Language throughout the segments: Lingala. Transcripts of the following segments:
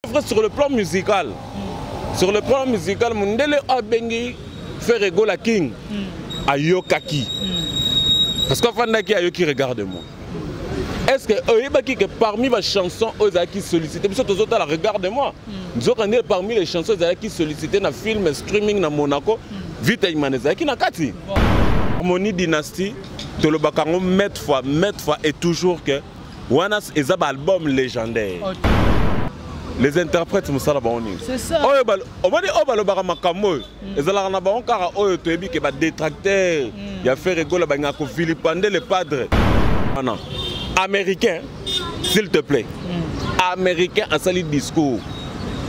Sur le plan musical, Mundele Abengi fait rigoler King à Yokaki. Parce qu'en fin d'année, Ayoki regarde-moi. Est-ce que parmi mes chansons, qui sollicitent, parce que tous autres regarde-moi. Nous autres parmi les chansons qui sollicitent dans film streaming dans Monaco, vite Imaneza qui n'a qu'ati. Harmonie Dynastie, tout le bacango mettre fois et toujours que Wanas est un album légendaire. Les interprètes me savent bon. C'est ça. On va dire le baramakamoy. Les alars na bon car oh tu es bien que détracteur. Il y a fait rigoler bangako vilipender les padres. Non. Américain, s'il te plaît. Américain en sali discours.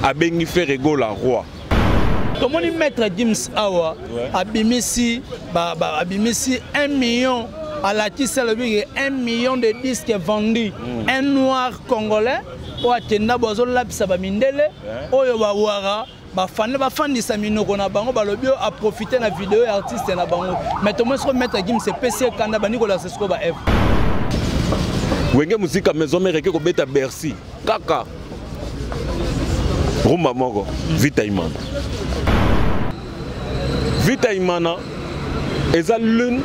A bengi fait rigoler roi. Comment il maître Gims Awa abimisi 1 million à la tisse 1 million de disques vendus. Un noir congolais ou atenda bozo lapisa ba mindele oyo ba wara ba fandi sa minoko na bango ba lobio a profiter na vidéo artiste na bango mais to moi mettre Gims c'est PC kanda ba Nicolas Sesko ba F wenge musique maison mère ko beta Bercy kaka Rumba moko Vita Imana est l'une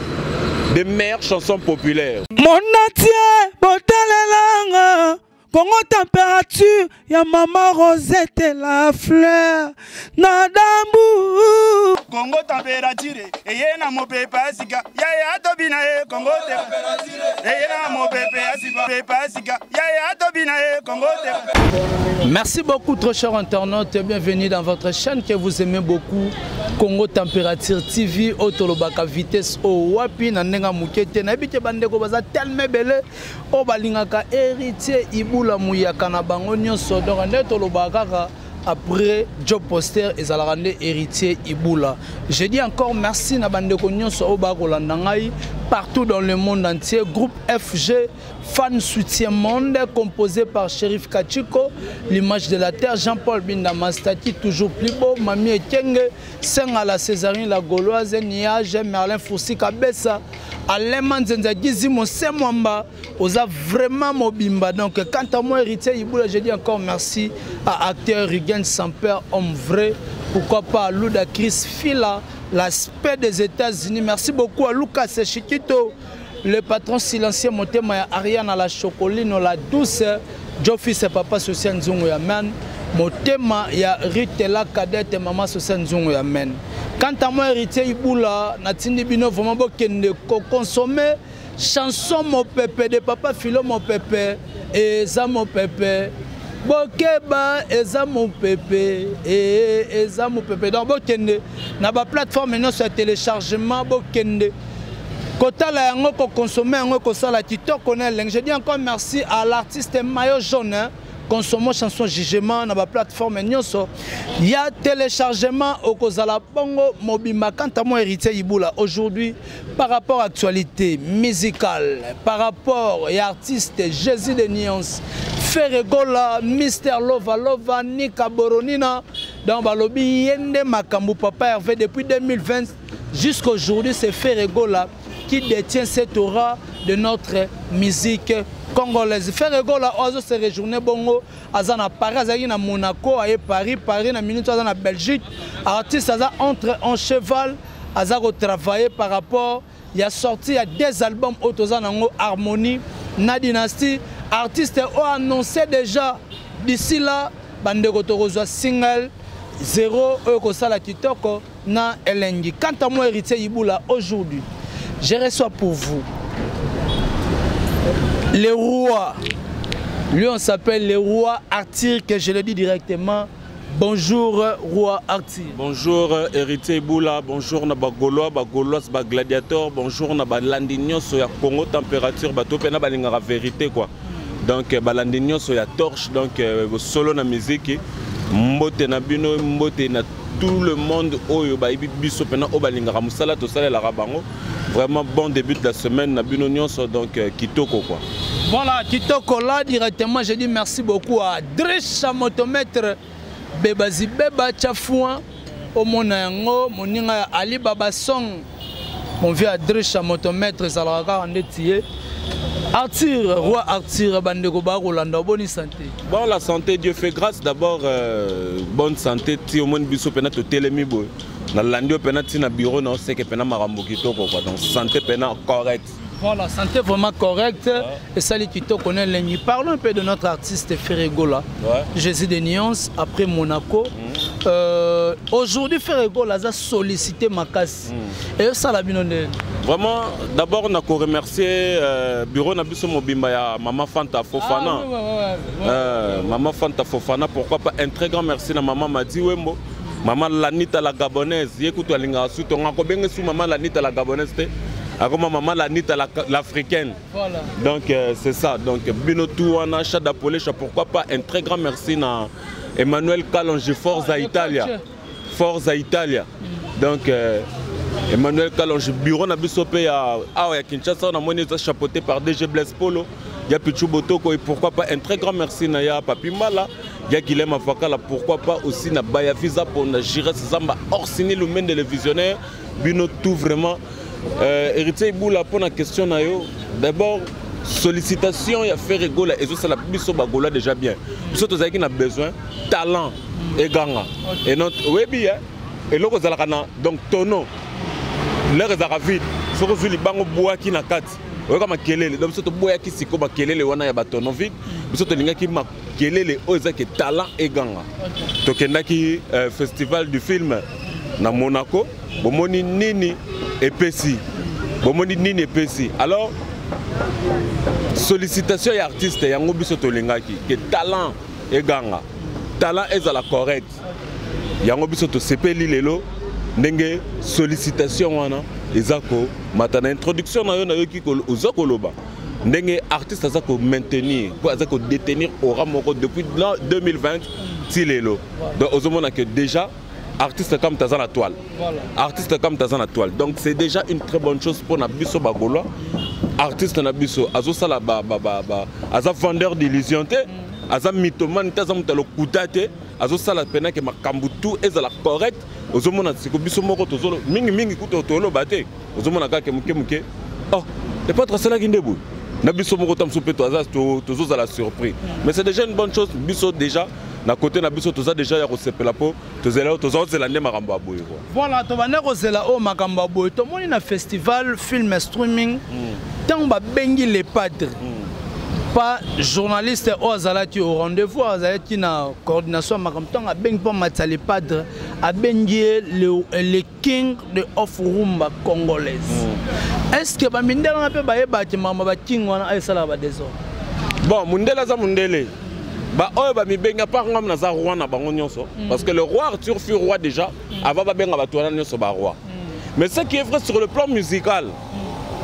des meilleures chansons populaires. Mon atier, botalelanga, Congo température, ya maman Rosette la fleur, nadambu. Congo température, et na mo pepa sika, ya tobina e Congo température, et na mo pepa sika, ya tobina e Congo température. Merci beaucoup, trop chers internautes, et bienvenue dans votre chaîne que vous aimez beaucoup, Congo Température TV, Otolobaka Vitesse, Wapi, Nanenga Mukete, Nabite Bandeko Baza, tellement belle, Obalingaka, héritier, Ibula Mouyaka, Nabango, Nyonso, Dorande, Tolobaka. Après Job Poster et Zalarande héritier Iboula. Je dis encore merci à Bandeko Nyonso Obako Landangai partout dans le monde entier. Groupe FG, fan soutien monde composé par Shérif Kachiko, l'image de la terre, Jean-Paul Bindama Stati, toujours plus beau, Mami Ekenge, Seng à la Césarine, la Gauloise, Niage, Merlin Foussi Kabessa, Alain Manzenzagizi, Monsé Mwamba, Oza vraiment Mobimba. Donc, quant à moi, héritier Iboula, je dis encore merci à acteur Rugen Samper, homme vrai. Pourquoi pas à Luda Chris Fila, l'aspect des États-Unis. Merci beaucoup à Lucas Chiquito, le patron silencieux, Motema Ariane à la Chocoline, la douce, Joffis et Papa Sosia Nzungu Yamen, Motema ya Ritela Kadete, Maman Sosia Nzungu Yamen. Quant à moi, héritier Iboula, Natindi Bino, vraiment beaucoup consommer chanson mon pépé de Papa Philo mon pépé et ça mon pépé. Bokeba eza mon pépé et eza mon pépé donc bokende na ba plateforme non sur téléchargement bokende kota la yango ko consommer yango ko sala TikTok connaît je dis encore merci à l'artiste Mayo Jaune consommons chanson jugement na ba plateforme nyonso ya téléchargement au kozala bongo mobima quand à moi héritier Iboula aujourd'hui par rapport à actualité musicale par rapport à artiste Jésus de Nuance Ferregola, Mister Lova, Nika Boronina, dans Balobi, Yende Makambu, Papa Hervé, depuis 2020 jusqu'à aujourd'hui, c'est Ferregola qui détient cette aura de notre musique congolaise. Ferregola, oiseau se réjourné bongo, Azana Paris, Azana Monaco, Paris, na minute, Azana Belgique, artiste Azana entre en cheval, Azana travaillé par rapport, il a sorti il y a des albums autosanango Harmonie, na Dynastie. Artiste ont annoncé déjà d'ici là Bandeko Torozwa single 0 Ekosala Kitoko na Elengi. Quant à moi héritier Iboula aujourd'hui, je reçois pour vous les rois. Lui on s'appelle les rois Artir que je le dis directement. Bonjour roi Artir. Bonjour héritier Iboula, bonjour na Bagolois, Gladiateur, bonjour na Balandinyo soya Congo Température, Batopena Balingara vérité quoi. Donc balandinyo so ya torche donc solo na musique mbote na bino mbote na tout le monde oyo ba biso pena obalingara musala to sala la rabango vraiment bon début de la semaine na bino nyonso donc kitoko quoi. Voilà kitoko là directement je dis merci beaucoup à Dresha motomètre Bebazi Beba Chafouan au monango moninga Ali Baba Song mon vieux Dresha motomètre Zalaka en détié Arthur, roi Arthur, Bandeko Rolanda, bonne santé. Bon, la santé, Dieu fait grâce. D'abord, bonne santé. Si au moins biso pena to telemibo. Na landio pena ti na bureau non c'est que pena marambo kitoko quoi. Donc santé pena correct. Voilà, santé vraiment correcte. Et ça les kitoko connaît l'ennemi. Parlons un peu de notre artiste Ferregola. Jésus de Nuance après Monaco. Aujourd'hui Ferregola a sollicité Makassi. Et ça la binonde. Vraiment, d'abord on a remercier bureau Nabiso Mobimba ya Maman Fanta Fofana. Maman Fanta Fofana, pourquoi pas un très grand merci à Maman Madi Wembo. Maman Lanita la Gabonaise, écoute Linga Sou, on a combien sous Maman Lanita la Gabonaise, Maman Lanita l'Africaine. Voilà. Donc c'est ça. Donc Binotou Wana Chadapolé, pourquoi pas un très grand merci à Emmanuel Kalonji, Forza Italia. Forza Italia. Donc Emmanuel Kalonji, bureau Nabisopé à Kinshasa, on a monnaie chapeauté par DG Blaise Polo. Il y a Pichou Botoko et pourquoi pas un très grand merci à Papi Mala. Il y a Guilhem Afakala, pourquoi pas aussi na Baya Visa pour na Jira Samba Orsini le men de le visionnaire. Bino tout vraiment. Héritier Iboula pour la question d'abord sollicitation il y a fait rigoler et ça la biso bagola déjà bien. Biso to qui a besoin talent et ganga. Et notre webi et loko zalakana donc tono l'air est vide. Ce que les bango bois qui na kati. Oui, comme Kelele, donc surtout boya qui s'y comme Kelele, on a bâton vide. Surtout les gens qui m'a Kelele, osé que talent et ganga. Donc il y a qui festival du film na Monaco, bomoni nini et Pessi, bomoni nini et Pessi. Alors sollicitation et artiste, il y a un obiso tolingaki que talent et ganga, talent est à la correcte. Il y a un obiso to sepeli lelo, n'enge sollicitation wana. Ezako matana introduction na yo ki ozako loba ndenge artiste azako maintenir pour azako détenir au ramoko depuis 2020 ti lelo donc ozomona que déjà artiste comme Tazan la toile artiste comme Tazan la toile donc c'est déjà une très bonne chose pour na biso bagolo artiste na biso azo sala aza vendeur d'illusion te aza mythomane taza mutalo kutate azo sala pena que makambu tout est la correct ozomona siko biso moko tozolo mingi kuto tolo bate ozomona kaka muke oh et pas trop cela qui ndebu na biso moko tam soupe to aza tozo za la surprise mais c'est déjà une bonne chose biso déjà na côté na biso toza déjà ya kosepela po tozela tozozela nde makambo aboye quoi voilà to bana kozela o makambo aboye to moni na festival film streaming tant ba bengi les padres pas journaliste au Azalati au rendez-vous, Azalati na coordination Makamtang a bengi pas matali padre a bengi le king de off rumba congolaise. Est-ce que Bamindela n'a pas baé bâtiment ma king wana ay sala ba déso? Bon, Mundela za Mundele. Ba oyo ba mi benga par ngam na za roi na bango nyonso parce que le roi Arthur fut roi déjà avant ba benga ba toana nyonso ba roi. Mais ce qui est vrai sur le plan musical.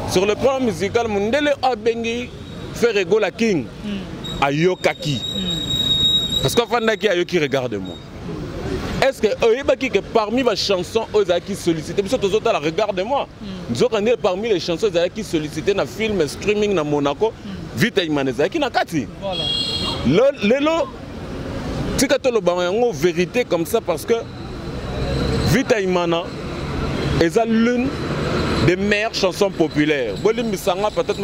Sur le plan musical Mundele a bengi Ferregola King à Yokaki. Parce qu'en fin d'année, il qui regarde-moi. Est-ce que parmi les chansons qui sollicitaient, parce que les autres regarde-moi. Nous avons parmi les chansons qui sollicitaient dans le film streaming dans Monaco, Vita Imaneza qui n'a kati. Voilà. Lelo, c'est que tu as une vérité comme ça parce que Vita Imana est l'une des meilleures chansons populaires. Peut-être que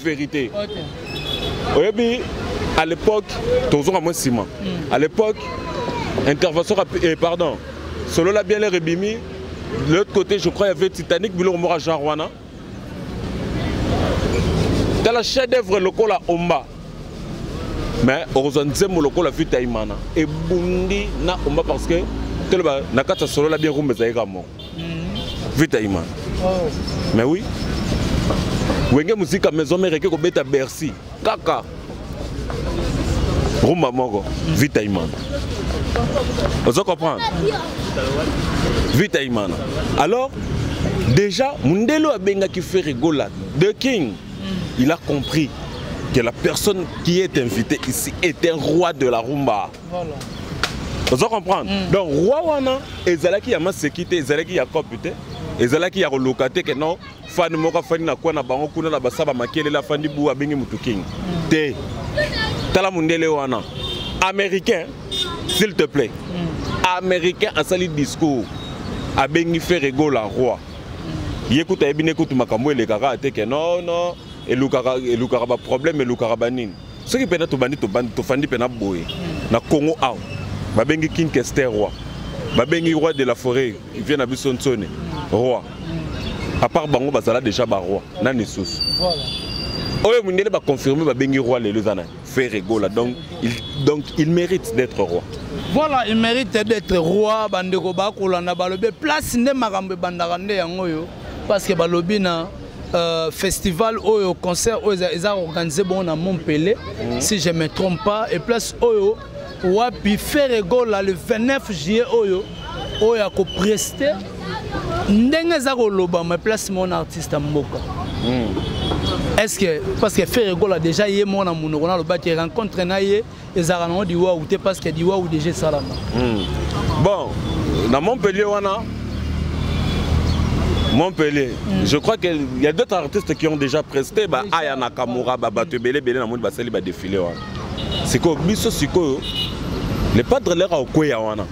vérité. À l'époque, à l'époque, intervention pardon, solo la bien les rebimi. De l'autre côté, je crois, il y avait Titanic, Bilo Mora Jarwana. Dans la chef-d'œuvre local à Omba. Mais heureusement, le local a vu Taïmana. Et Bundi na Omba parce que Nakata solo la bien rumbe également. Vita Iman. Mais oui. Wenge musique à maison mais reke ko beta Bercy. Kaka. Rumba moko. Vita Iman. Vous comprenez? Vita Iman. Alors déjà Mundelo abenga qui fait rigola. The King. Il a compris que la personne qui est invitée ici est un roi de la rumba. Voilà. Vous comprenez? Donc roi wana ezalaki ya masekité ezalaki ya kopute. Ezalaki ya kolokate que non fan moko fani na kwa na bango kuna na basaba makele la fandi bu abengi mutu king te tala Mundele wana américain s'il te plaît américain a sali discours abengi Ferregola roi Yekuta ebine kutu makambo elekaka ateke non non elukaka ba problème elukaka banini. Ce qui peut être to fandi pena boye na Congo aw. Babengi King Kester roi. Babengi roi de la forêt, il vient na biso ntsone roi. À part bango bazala déjà ba roi na nesus. Voilà. Oyo mundele ba confirmer babengi roi les lezana. Ferrego là donc il mérite d'être roi. Voilà, il mérite d'être roi bandeko ba kolanda balobe place nde makambe bandakande yango yo parce que balobi na festival oyo concert oyo ils ont organisé bon à Montpellier si je me trompe pas et place oyo wapi Ferrego là le 29 juillet oyo ko prester ndenge za ko loba ma place mon artiste mboka. Est-ce que parce que Ferrego là déjà yé mon amour on a le bâti rencontre na yé les aranaud di wa ou te parce que di wa ou déjà salama. Bon, dans Montpellier Montpellier, je crois qu'il y a d'autres artistes qui ont déjà presté bah Aya Nakamura Babato Belé na monde basali ba défilé wana. C'est quoi biso siko les padres leur a okoya wana.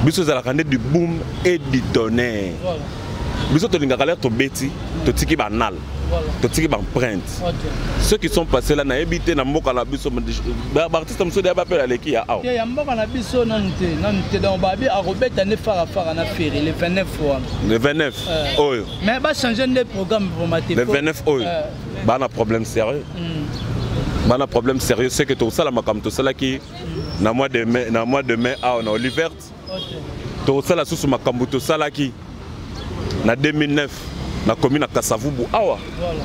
Biso za la candé du boom et du tonnerre. Biso to lingaka l'air to beti to tiki banal. To tiki ban print. Ceux qui sont passés là na ebité na mboka na biso ba artiste mso de ba pela leki ya aw. Ya mboka na biso nante dans babi a robeta ne fara na ferry le 29 fois. Le 29 oyo. Mais ba changer de programme pour mater. Le 29 oyo. Ba na problème sérieux. Ba na problème sérieux c'est que tout ça la makam tout ça là qui na mois de mai on a Olivert. Tout ça là sous makambu tout ça là qui na 2009 na commune à Kasavubu awa. Voilà.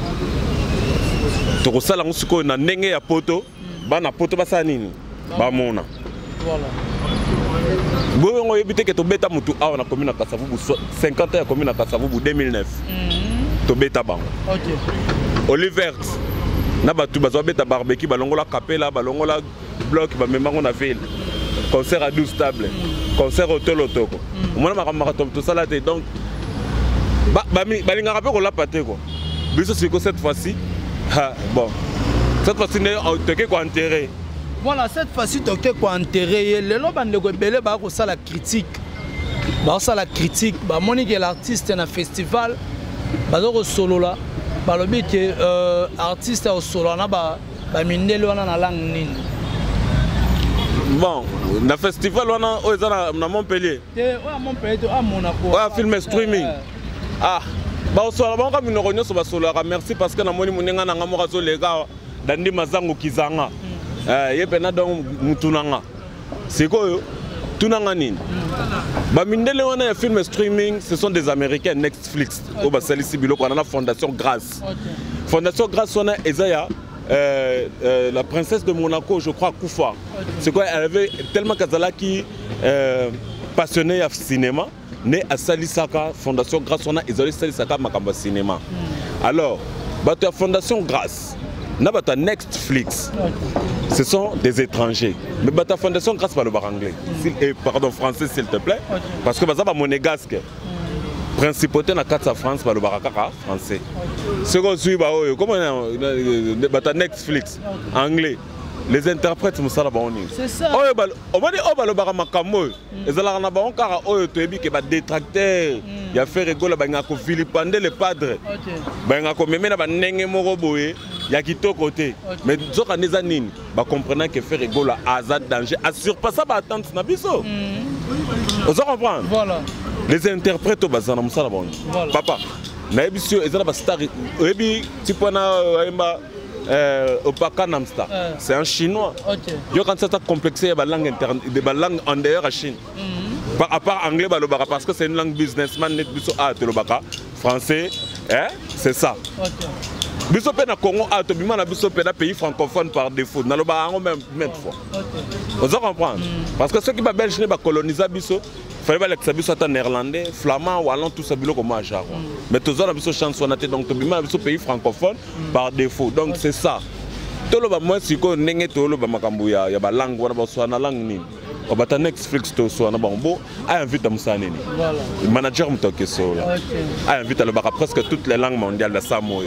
Tout ça là on se connaît na ndenge ya poto ba na poto ba sa nini ba mona. Voilà. Bon on éviter que to beta mutu awa na commune à Kasavubu 50 ans ya commune à Kasavubu 2009. To beta ba. OK. Olivert na batu bazo beta barbecue balongola capella balongola bloc ba memango na ville. Concert à 12 tables. Concert au Tolotoko. Moi na marathon tout ça là donc balinga rappel ko la paté quoi. Biso c'est que cette fois-ci bon. Cette fois-ci on te ko enterrer. Voilà, cette fois-ci tu ko enterrer le lo bande ko belé ba ko ça la critique. Ba ça la critique, ba monique l'artiste na festival ba zo solo là. Ba lobi que artiste au solo na ba mindelo wana na langue nini. Bon, na festival wana o ezana na Montpellier. Ouais, Montpellier à Monaco. Ouais, film streaming. Ah, bah on soit là-bas comme une réunion sur Basola. Merci parce que na moni munenga na ngamora zo lega dandi mazango kizanga. Yepena donc mutunanga. C'est quoi tunanga nini? Ba mindele wana ya film streaming, ce sont des Américains Netflix. Au basali sibilo kwa na Fondation Grâce. Fondation Grâce wana ezaya la princesse de Monaco, je crois, Koufa. C'est quoi? Elle avait tellement Kazala qui passionnée à cinéma, né à Salisaka, Fondation Grâce, on a isolé Salisaka Makamba Cinéma. Alors, la Fondation Grâce, n'a Netflix, ce sont des étrangers. Mais la Fondation Grâce, pas le bar anglais. Pardon, français, s'il te plaît. Parce que c'est monégasque. Principauté na Katsa France par le barakaka français. Ce qu'on suit comment Netflix anglais les interprètes musala baoni. C'est ça. On va dire le baramakamoy. Ezala na ba on kara oyo toyebi ke ba détracteur ya Ferrego la banga ko Philippande les padres. Banga ko memena ba ndenge moko boye ya kitoko côté. Mais zoka neza nini ba comprenant que Ferrego la azad danger a surpassé ba attente na biso. Vous comprenez? Voilà. Les interprètes au bazar na bon. Papa, na ebisio ezala ba star ebi tipona emba Opaka Namsta. C'est un chinois. Yo quand ça complexé ba langue interne de ba langue en dehors à Chine. À part anglais ba lobaka parce que c'est une langue businessman net biso a te lobaka français c'est ça. Biso pe na Congo a to bima na biso pe na pays francophone par défaut. Na lobaka ngo même fois. Vous comprenez? Parce que ceux qui ba belge ne ba coloniser biso il fallait que ça soit néerlandais, flamand, wallon, tout ça, comme moi, mais tous les gens chanson, donc tu as un pays francophone par défaut. Donc c'est ça. Tout le monde, si on n'est pas tout le monde, il y a la langue, il y a la langue. On va Netflix, tout ça, bon, invite à Moussane. Le manager me toque ça. Invite à le bar presque toutes les langues mondiales de Samoa.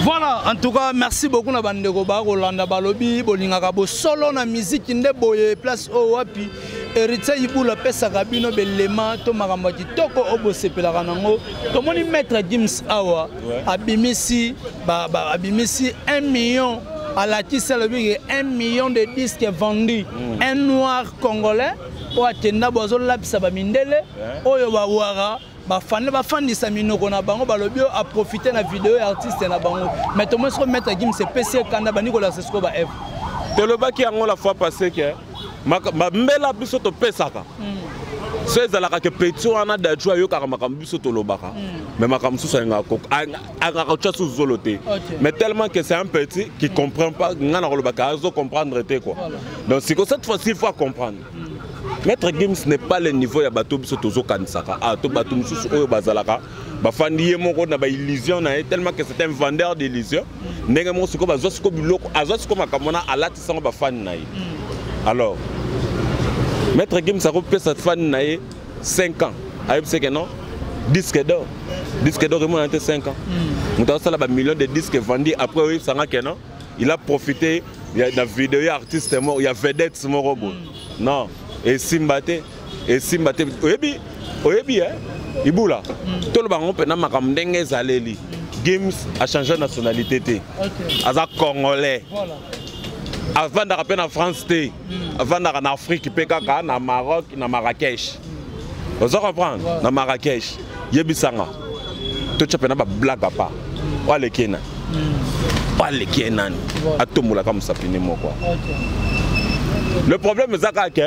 Voilà, en tout cas, merci beaucoup à Rolanda Balobi, Bolingabo, solo na musique, inde boye, place au wapi. Héritier Ibula pesaka bino belema to makambo kitoko obosepelaka nango. Tomoni maître Gims awa abimisi 1 million à la Tissalobie 1 million de disques vendus. Un noir congolais o atenda bozo lapisa ba mindele oyo ba wara bafandisa minoko na bango balobio a profiter na vidéo artiste na bango. Mais Thomas ko maître Gims c'est PC kanda ba Nicolas Sesko ba F. Tolobaki yango la fois passée que mbela biso to pesaka. C'est ça que petit on a d'ajouer yo kaka makambo biso tolobaka. Mais makambo susu nga ko anga sous zoloté. Mais tellement que c'est un petit qui comprend pas ngana kolobaka azo comprendre te quoi. Donc c'est que cette fois-ci il faut comprendre. Maître Gims n'est pas le niveau ya bato biso tozo kanisaka. Ah to bato mususu oyo bazalaka. Bafandi ye moko na ba illusion na tellement que c'est un vendeur d'illusions. Ndenge mo siko bazo siko biloko azo siko makamona alati sango bafandi na ye. Alors Maître Gims a repris cette fan na 5 ans. Aïe c'est que non disque d'or. Disque d'or il a 5 ans. Nous avons ça là millions de disques vendus après oui ça que non. Il a profité il y a des vidéos artistes morts, il y a vedettes morts. Non, et Simbate oyebi hein. Ibula. Tout le bango pena makamdenge zaleli. Gims a changé de nationalité té. Aza congolais. Voilà. Avant d'arriver en France, avant d'arriver en Afrique, en Maroc, en Marrakech. Vous comprenez? En Marrakech, il y a des gens qui ont des blagues. Ou les Kenan. Ou les Kenan. À tout le monde comme ça. Le problème c'est que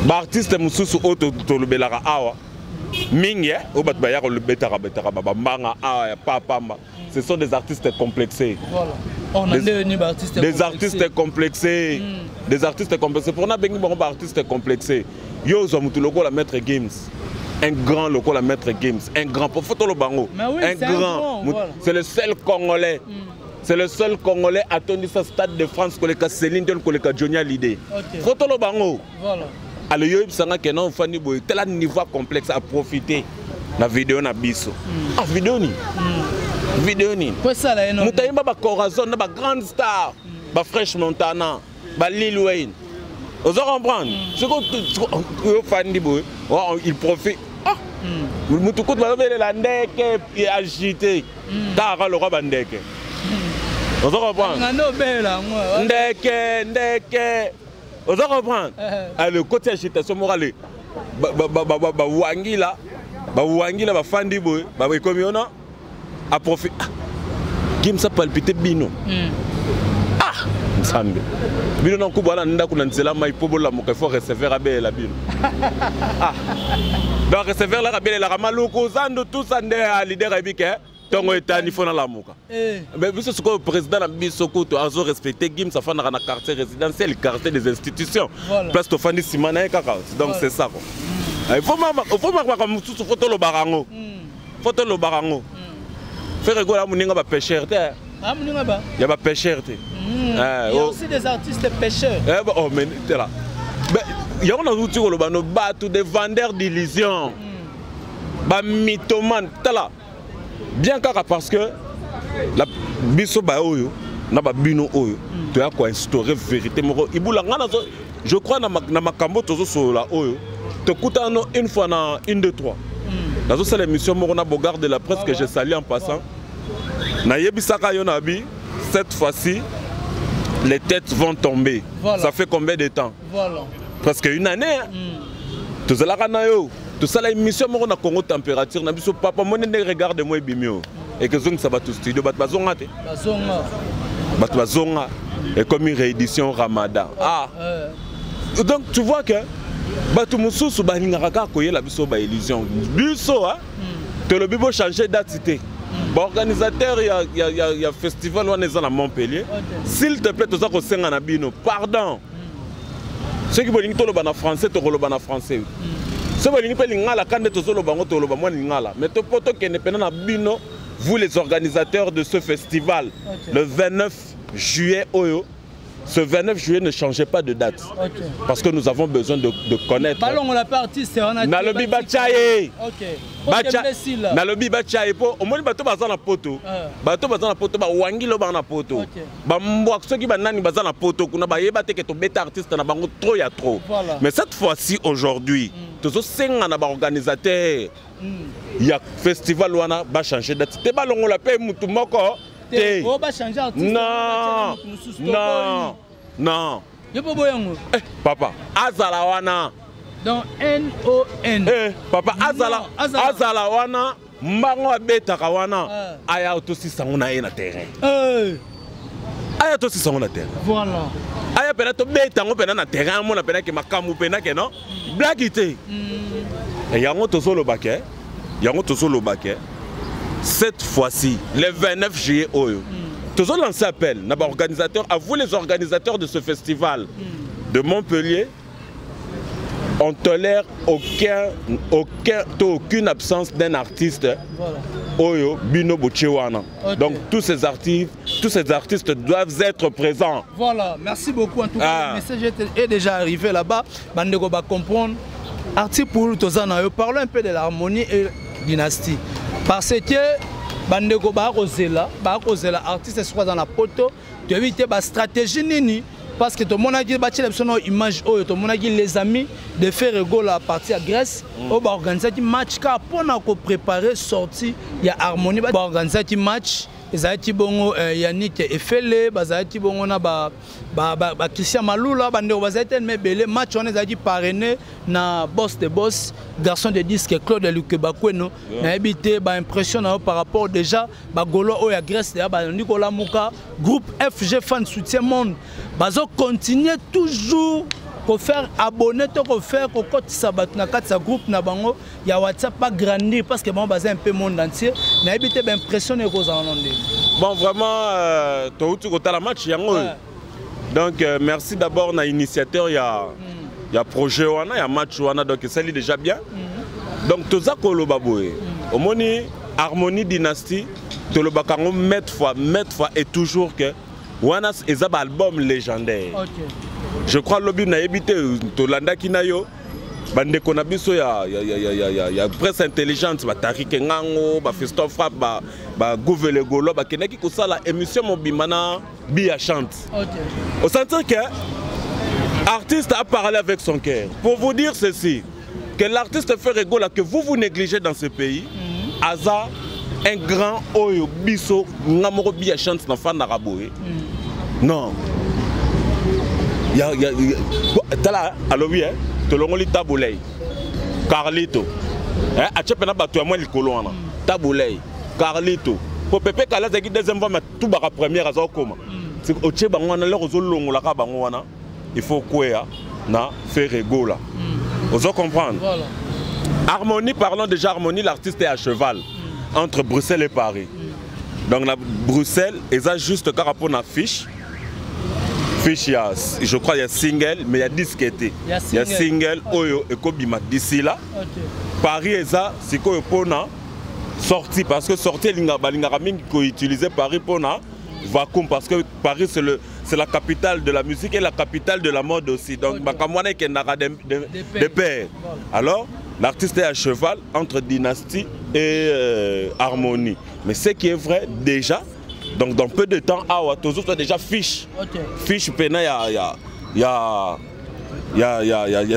les artistes sont tous les awa. Mingi, ce sont des artistes complexés. Voilà. On a des artistes complexés. Des artistes complexés. Pour nous, des artistes complexés. Yo, la maître Gims. Un grand local la maître Gims. Un grand. Pour photo le bango. Un grand. C'est le seul Congolais. C'est le seul Congolais à tenir ce stade de France que les Céline Dion, que les Johnny Hallyday. Photo le bango. Voilà. Alors, yo, il s'en a que non, Fanny Boy. Tel niveau complexe à profiter. La vidéo na biso. Ah, vidéo ni. Vidéo ni. Moutaïmba ba Corazon, ba grande star, ba Fresh Montana, ba Lil Wayne. Vous comprenez? Ce que Fanny Boy, il profite. Ah. Moutoukout va lever la ndeke et agité. Tara le roi bandeke. Vous comprenez? Ndeke. Vous comprenez? Le côté agitation morale. Ba wangila. Wangila ba Fanny Boy, ba comme on a à profit. Gims a palpité bino. Ah, Nsambe. Bino na kubala nda kuna nzela mai pobola mo faut recevoir abe la bino. Ah. Donc recevoir la rabele la ramaloko zando tout ça ndé à leader ebike tongo etani fona la muka. Mais biso ce que le président na biso ko to azo respecter Gims a fana na quartier résidentiel, quartier des institutions. Place to fandi simana kaka. Donc c'est ça quoi. Il faut comme tout photo le barango. Photo le barango. Faire rigoler à mon ninga ba pêcheur. Ah mon ninga ba. Il y a ba pêcheur. Il y a aussi des artistes pêcheurs. Oh mais t'es là. Il y a un outil le bano tous des vendeurs d'illusions. Ba mythomane t'es là. Bien car parce que la biso ba oyo na ba bino oyo. Tu as quoi instaurer vérité moko. Ibula ngana je crois na makambo tozo so la oyo. Te coûte une fois na 1 2 3. Dans cette émission Morona Bogard de la presse que je salue en passant. Na yebisaka yonabi cette fois-ci les têtes vont tomber. Voilà. Ça fait combien de temps? Voilà. Presque une année. Tout ça là kanayo. Tout ça la émission Morona Congo température na biso papa mon ne regarde moi bimio et que zong ça va tout studio bat bazonga te. Bazonga. Et comme une réédition Ramadan. Ah. Donc tu vois que Batu mususu balingaka koyela biso ba illusion. Biso hein. Te le bibo changer date cité. Bon organisateur il y a festival on est à Montpellier. S'il te plaît toza ko senga na bino. Pardon. Ceux qui bolingi to lo bana français to lo bana français. Ceux bolingi pe lingala kande to lo bango to lo bango lingala. Mais to poto ke ne pena na bino vous les organisateurs de ce festival le 29 juillet oyo ce 29 juillet ne changez pas de date. Okay. Parce que nous avons besoin de connaître. Ballon, on l'a pas artiste, on a Nalobi Bachaye. Ok. Nalobi Bachaye. Au moins, bateau bazan na poto. Bateau bazan na poto, ba wangi lo ba na poto. Ba mbwa ceux qui banani bazan na poto, kuna ba yeba te que ton bêta artiste na bango trop ya trop. Mais cette fois-ci, aujourd'hui, tous ceux qui sont organisateur, il y a festival wana ba changer date. Te ballon on la paye mutu moko. On va changer artiste. Non. Non. Non. Papa, Azalawana. Donc N-O-N. Papa, Azalawana, Mbango Beta Kawana. Aya aussi sangona na terrain. Aya aussi sangona terrain. Voilà. Aya pena to beta ngo pena na terrain mo na pena ke makamu pena ke non. Blaguité. Et yango to solo baké. Yango to solo baké. Cette fois-ci, le 29 juillet, tous ont lancé appel à vous les organisateurs de ce festival de Montpellier. On tolère aucune absence d'un artiste. Oyo Bino Bochewana. Donc tous ces artistes doivent être présents. Voilà, merci beaucoup. En tout cas, le message est déjà arrivé là-bas. Bandego va comprendre. Artiste pour Tozana, parlons un peu de l'harmonie et dynastie. Parce que bandeko ba kozela artiste soit dans la poto tu éviter ba stratégie nini parce que tout le monde a dit bâtir une image tout le monde a dit les amis de faire rigolo à partir à Grèce on va organiser un match car pour préparer sortie il y a harmonie va organiser un match ezati bongo Yannick Efele bazati bongo na ba Christian Malula bandeko bazati mebele match on ezati parrainé na boss de boss garçon de disque Claude Lukebakweno na habité ba impression par rapport déjà ba golo o ya Grèce ba Nicolas Muka groupe FG fan soutien monde bazo continuer toujours ko faire abonner to ko faire ko kotisa bat na katsa groupe na bango ya WhatsApp pas grandir parce que bon bazin un peu monde entier na habité ba impression ne ko za ononde. Bon vraiment to utu ko tala match yango. Donc merci d'abord na initiateur il y a projet wana, il y a match wana donc ça lit déjà bien. Donc toza ko lo baboé. Omoni harmonie dynastie to lo bakango mettre fois et toujours que wana est un album légendaire. Okay. Je crois que l'objet n'a évité Tolanda Kinayo. Bande konabiso ya presse intelligente ba Tariq Ngango ba Festo Frappe ba Gouvele Golo ba kenaki ko sala émission mobimana bi chante. OK. Au sentir que artiste a parlé avec son cœur. Pour vous dire ceci, que l'artiste fait rigolo que vous négligez dans ce pays. Aza un grand oyo biso ngamoro bi chante na fan araboé. Non. Tala alobi to longoli tabulei Carlito achepena bato ya moi likolo wana tabulei Carlito po pepe kala zaki deuxième fois mais tout baka première azo koma c'est oche bango wana le zo longola ka bango wana il faut quoi na faire rigola ozo comprendre voilà. Harmonie, parlons déjà harmonie, l'artiste est à cheval entre Bruxelles et Paris. Donc la Bruxelles est juste car rapport na fiche. Je crois qu'il y a single, mais il y a disque. Il y a single, Oyo et Kobima d'ici là. Paris est ça, c'est quoi pour sortie parce que sortie l'ingaraming qu'on utilisait Paris pour vacuum parce que Paris c'est la capitale de la musique et la capitale de la mode aussi. Donc Bakamwana qui n'a de pair. Alors l'artiste est à cheval entre dynastie et harmonie. Mais ce qui est vrai déjà. Donc dans peu de temps, tous autres déjà fiche. Fiche pena il y a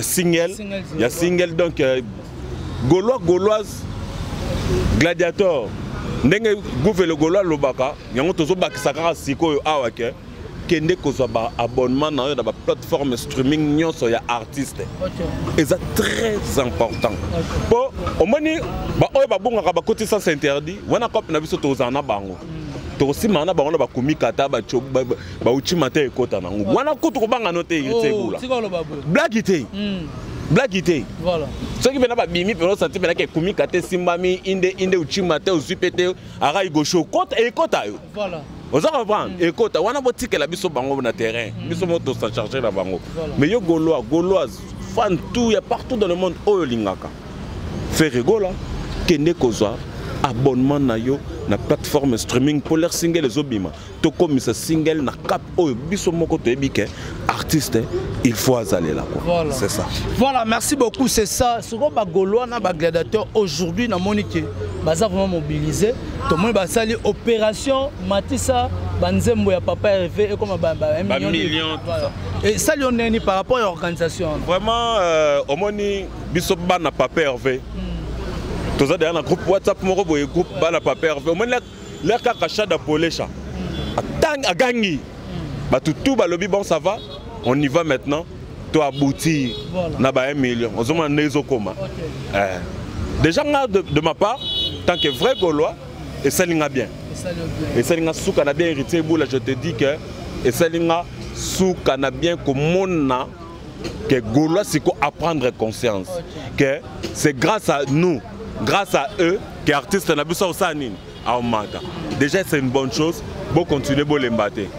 single. Il y a single donc Gauloise Gladiator. Ndenge gouverner le Gaulois lobaka, yango tozo bakisaka siko awa ke kende ko ba abonnement na ba plateforme streaming nyonso ya artiste. Et c'est très important. Po omoni ba oyo ba bonga ba kotisa c'est interdit. Wana cop na biso tozana bango. Aussi mana ba on ba komikata ba ba uchimata ekota nango wana kutu ko banga note itegula blague ité voilà ce qui vient ba bimi pe no senti pe na ke komikata simbami inde uchimata uzipete ara igosho kota ekota yo voilà oza comprendre ekota wana botike la biso bango na terrain biso moto sa charger la bango mais yo gauloise fan tout il y a partout dans le monde oyo lingaka fait rigola kende kozwa abonnement na yo na plateforme streaming pour leur single les obima to comme ce single na cap o biso moko to ebike artiste il faut aller là quoi. Voilà. C'est ça. Voilà, merci beaucoup, c'est ça. Ce qu'on va gaulois na ba gladiateur aujourd'hui na monique baza vraiment mobilisé. Tout le monde va saluer opération Matissa Banzembo ya papa Hervé et comme un million. Voilà. Et ça lui on est par rapport à l'organisation. Vraiment au moni biso bana papa Hervé. Tous ça derrière un groupe WhatsApp moko boye groupe bana papa Hervé. Au moni leur kakacha da polecha. Tang a gagné. Ba tout ba lobby bon ça va. On y va maintenant. Toi aboutir na ba 1 million. On zoma nezo koma. Déjà de ma part tant que vrai Gaulois et ça linga bien. Et ça linga souka na bien hérité boula je te dis que et ça linga souka na bien que mona que Gaulois c'est quoi apprendre conscience que c'est grâce à nous, grâce à eux que artistes na biso sanine à Omata. Déjà c'est une bonne chose. Bon continuer bon l'embater.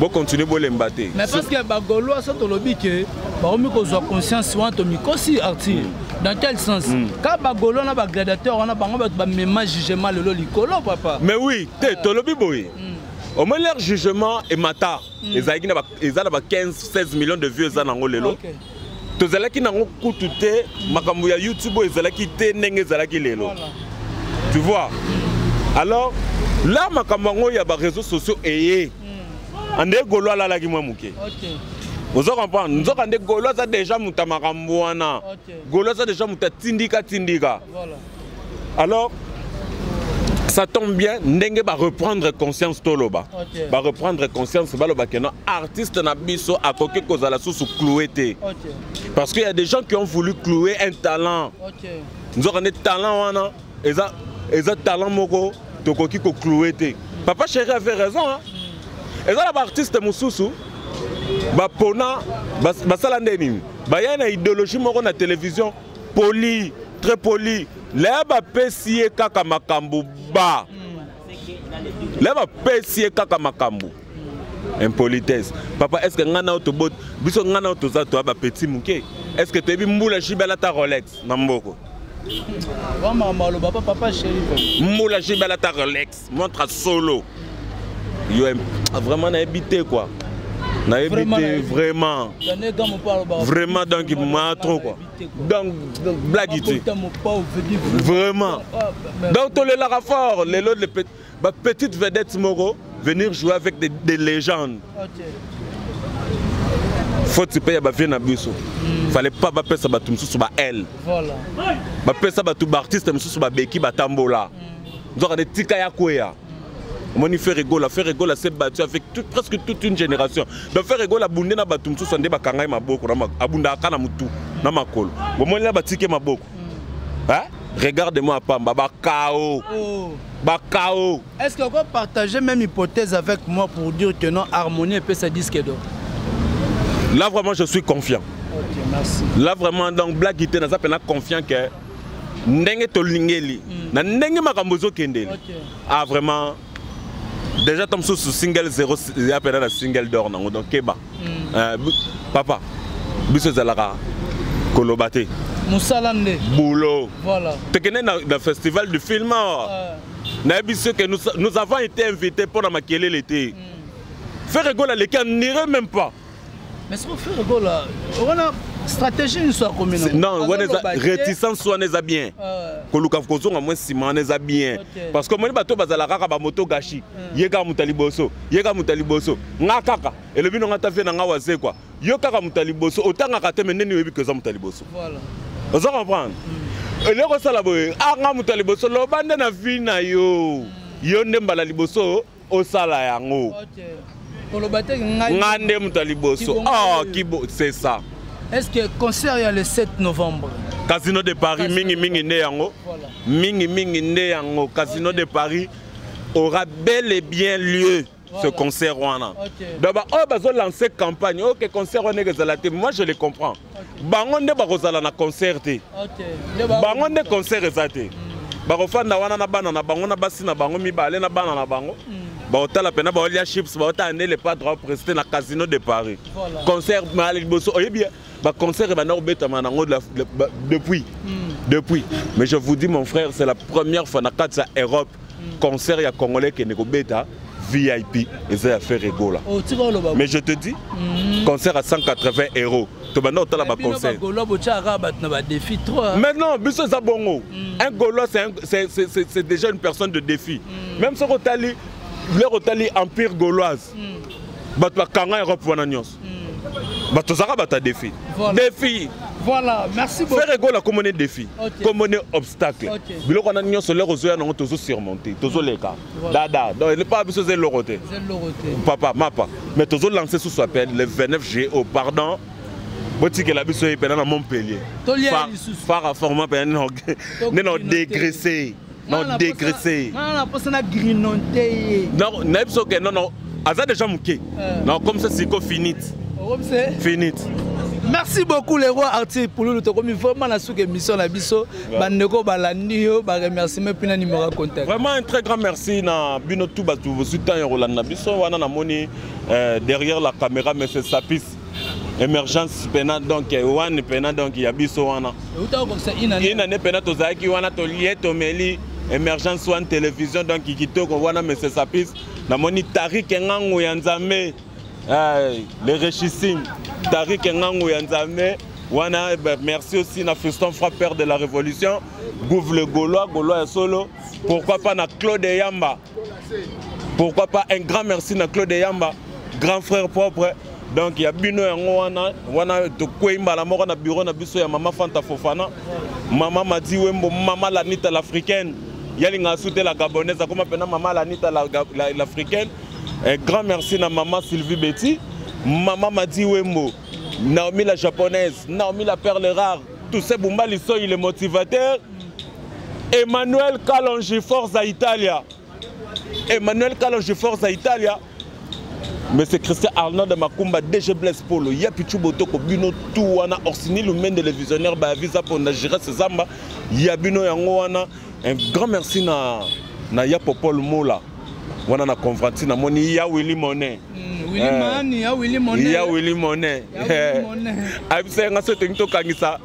Bon continuer bon l'embater. Mais parce que ba Gaulois ça to lobi que ba omi ko zo conscience wa to mi ko si artiste. Dans quel sens? Quand Bagolo na ba gladiateur on a bango ba même jugement le likolo papa. Mais oui, to lobi boy. Au moins leur jugement et mata. Ils ont 15-16 millions de vues en lelo. To zalaki na ngokutute makambo ya YouTube ezalaki te ndenge ezalaki lelo. Tu vois? Alors là makambo ya ba réseaux sociaux eye. Ande Golo la la ki mwa muke. OK. Vous comprenez? Nous avons des Gaulois déjà mutamarambuana. Gaulois déjà mutatindika tindika. Voilà. Alors, ça tombe bien, Ndenge va reprendre conscience toloba. Va reprendre conscience baloba que non artiste na biso a koke kozala sous cloueté. Parce qu'il y a des gens qui ont voulu clouer un talent. Nous avons des talents wana, eza talent moko to koki ko cloueté. Papa chéri avait raison hein. Eza la artiste mususu Bapona, basalandeni, bayana idéologie moko na télévision, poli, très poli. Là ba pesier kaka makambu ba. Là ba pesier kaka makambu. Impolitesse. Papa, est-ce que ngana autobot, biso ngana autoza to ba petit muke? Est-ce que tu bi mbula jibela ta Rolex na mboko? Vraiment malo papa chéri. Mbula jibela ta Rolex, montre solo. Yo vraiment na habité quoi. Na évité vraiment. Vraiment donc il m'a trop quoi. Donc blaguité. Vraiment. Donc tous les Larafort, les autres les petites vedettes Moro venir jouer avec des légendes. Faut que payer ba vie na biso. Fallait pas ba pesa ba tumsu sur ba elle. Voilà. Ba pesa ba tout artiste tumsu sur ba beki ba tambola. Nous on des tika ya kwea. Moni fait rigola s'est battu avec presque toute une génération. Donc faire rigola bundé na batumsu sonde ba kangai maboko na abunda kana mutu na makolo. Bon moi la batike maboko. Hein? Regarde-moi pamba ba kao. Ba kao. Est-ce que vous partagez même hypothèse avec moi pour dire que non Harmonie peut se disque d'or? Là vraiment je suis confiant. OK, merci. Là vraiment donc blague ité na zapena confiant que ndenge to lingeli na ndenge makambozo kendeli. Ah vraiment déjà comme sous single 0 il y a peut-être un single d'or donc keba papa biso zalaka kolobate musalande boulot voilà te connais dans festival du film na biso que nous avons été invités pour la maquiller l'été faire rigoler les cas n'irait même pas mais c'est pour faire rigoler on a stratégie une soit commune non on est réticence soit n'est bien koluka kozonga moins ciment n'est bien parce que moi bato bazala kaka ba moto gashi yeka mutaliboso ngakaka et le bino ngata fait na ngawaze quoi yo kaka mutaliboso otanga kate meneni webi que za mutaliboso voilà vous comprendre et le ko sala boye anga mutaliboso lo bande na vie na yo yo ndembala liboso o sala yango kolobate ngande mutaliboso ah kibo c'est ça. Est-ce que le concert est le 7 novembre? Casino de Paris, mingi neyango. Mingi neyango. Casino de Paris aura bel et bien lieu ce concert. D'abord, on va lancer campagne. Ok, concert on est moi je les comprends. Bango ne ba na concert. Bango ne concert ezate. Ba rofanda wana na bana na bango na basi na bango mibale na bana na bango. Ba otala pena ba olia chips ba otane les pas droit prester na Casino de Paris. Concert mal bosso. Oyebi ba concert ba na obeta manango depuis Depuis. Mais je vous dis, mon frère, c'est la première fois dans Europe, concert à Congolais qui est bêta VIP et ça a fait rigolo. Mais je te dis, concert à 180 €. Tu vas pas là concert. Mais non, c'est ça bon. Un Gaulois, c'est déjà une personne de défi. Même si on a Empire gauloise, tu vas Kanga Europe tu as défi. Défi. Voilà, merci beaucoup. Faire rigolo comme on est défi, comme on est obstacle. Bilo qu'on a nion sur leur oseille, on toujours surmonter, toujours les cas. Dada, donc il n'est pas besoin de l'oroté. Papa, mapa. Mais toujours lancé sous appel le 29 juillet au pardon. Boti que la biso est pendant Montpellier. Phare à format pendant non dégraissé, non dégraissé. Non, pas ça grignoté. Non, n'importe que non. Aza déjà mouké. Non, comme ça c'est finit. Finit. Merci beaucoup les rois artistes pour nous comme vraiment la sous émission la biso bandeko balandio ba remerciement puis na numéro contact. Vraiment un très grand merci na bino tout batu soutien Rolanda biso wana na moni derrière la caméra mais c'est Sapis émergence pena donc one pena donc ya biso wana. Ina pena to zaki wana to lié to meli émergence one télévision donc kitoko wana mais c'est Sapis na moni Tarik Ngango ya Nzambe. Les richissime Tarik Ngango Yanzame wana merci aussi na Fiston Frappeur de la Révolution Gouv le Gaulois et solo pourquoi pas na Claude Yamba, pourquoi pas un grand merci na Claude Yamba grand frère propre donc il y a bino wana to kwimba la mort na bureau na biso ya maman Fanta Fofana maman Madi Wembo maman Lanita l'africaine yalinga souté la gabonaise comme appelle maman Lanita l'africaine. Un grand merci à maman Sylvie Betty, maman Madi Wembo, Naomi la japonaise, Naomi la perle rare, tous ces Bumba Lisso, il est motivateur. Emmanuel Kalonji Forza Italia. Emmanuel Kalonji Forza Italia. Mais c'est Christian Arnaud de Makumba, DG Blaise Polo, Yapichu Botoko, Bino Touana, Orsini, le main de les visionnaires, Visa pour Nagira Sezamba, Yabino Yangoana. Un grand merci à Yapopol Mola. On a converti na moni ya Willy Monet. Willy Monet. Abise nga sote ngito kangisa.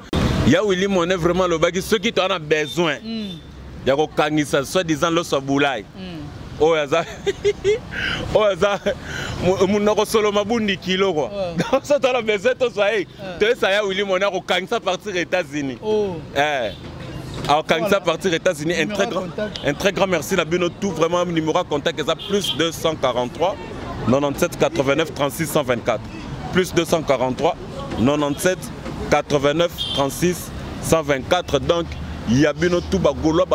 Ya Willy Monet vraiment le bagi ceux qui ont besoin. Ya ko kangisa soit disant lo sobulai. Oh yaza. Oh yaza. Munoko solo mabundi kilo quoi. Donc ça tu as besoin to ça. Tu ça ya Willy Monet ko kangisa partir aux États-Unis. Alors quand ça partir aux États-Unis, un très grand merci à Bino tout vraiment numéro à contact ça plus 243 97 89 36 124 plus 243 97 89 36 124 donc il y a Bino tout Gaulois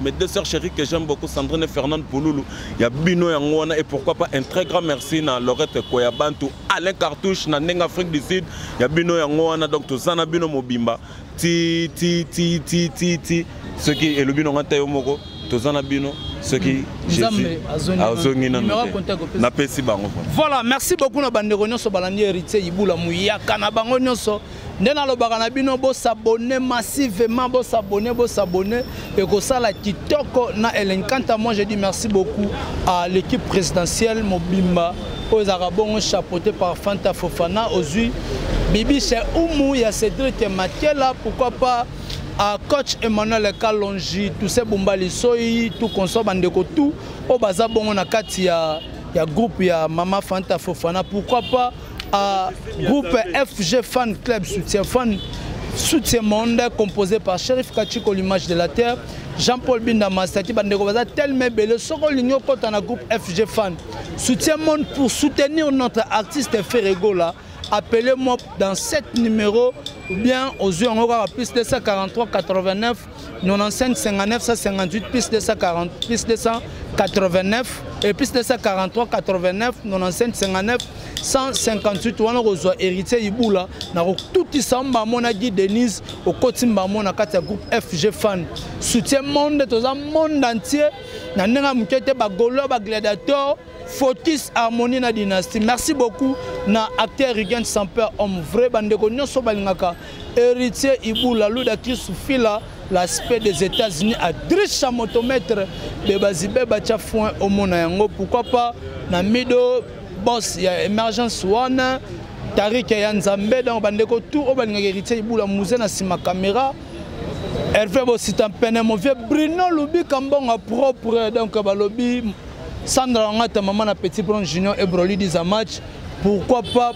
mes deux sœurs chéries que j'aime beaucoup Sandrine et Fernande Pouloulou il y a Bino Yangwana et pourquoi pas un très grand merci à Laurette Koyabantu Alain Cartouche na Neng Afrique du Sud il y a Bino Yangwana donc tout ça na Bino Mobimba ceux qui est le bino ngata yomoko tozana bino ceux qui voilà merci beaucoup na bandeko nyonso balandi héritier Ibula Muyaka na bango nyonso ndena lobaka na bino bo s'abonner massivement bo s'abonner et ko sala kitoko na Elenkanta. Moi je dis merci beaucoup à l'équipe présidentielle Mobimba aux Arabons chapeauté par Fanta Fofana Ozui Bibi chez Oumou, il y a Cédric Makela, pourquoi pas à coach Emmanuel Kalonji, tous ces Bumbali Soyi, tout consort bandeko tout, au Bazabon on a kati ya groupe ya Mama Fanta Fofana, pourquoi pas à groupe FG Fan Club soutien monde composé par Sheriff Kachiko l'image de la terre, Jean-Paul Binda Mastaki bandeko baza tellement belle soko ligno kota na groupe FG Fan soutien monde pour soutenir notre artiste Ferrego là. Appelez-moi dans 7 numéros ou bien aux yeux en plus 243 89 95 59 158 plus 240 plus 289 et plus 243 89 95 59 158 on reçoit héritier Ibula na tout isamba mona Guy Denise au kotimba mona kata groupe FG Fan soutien monde tout le monde entier na nenga mukete ba golo ba gladiateur Fortis Harmonie na dynastie. Merci beaucoup na acteur Rigen sans peur homme vrai bandeko nyonso balingaka héritier Ibula Luda Kisufila l'aspect des États-Unis à Drisha motomètre de Bazibe bacha foin au mona yango pourquoi pas na mido boss ya émergence wana Tarik Yanzambe dans bandeko tout au balingaka héritier Ibula muze na sima caméra Hervé Bossitan Pene, mon vieux Bruno Loubi Kambonga propre, donc Balobi, Sandra Angata, maman na Petit Bron Junior et Broly disent un match. Pourquoi pas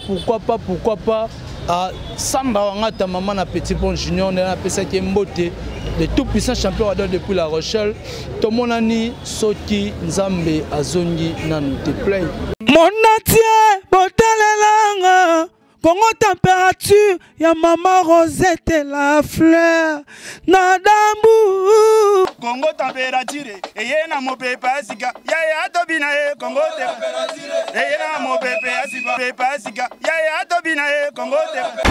Sandra Angata, maman na Petit Bron Junior, on a appelé ça qui est mboté, le tout puissant champion depuis La Rochelle. Tomonani Soki Nzambe Azongi Nanu te plaît. Mon natie, botalelanga. Congo température, ya maman Rosette la fleur. Nadambu. Congo température, et na mo pepa sika. Ya tobina Congo température. Et na mo pepa sika. Ya tobina Congo température.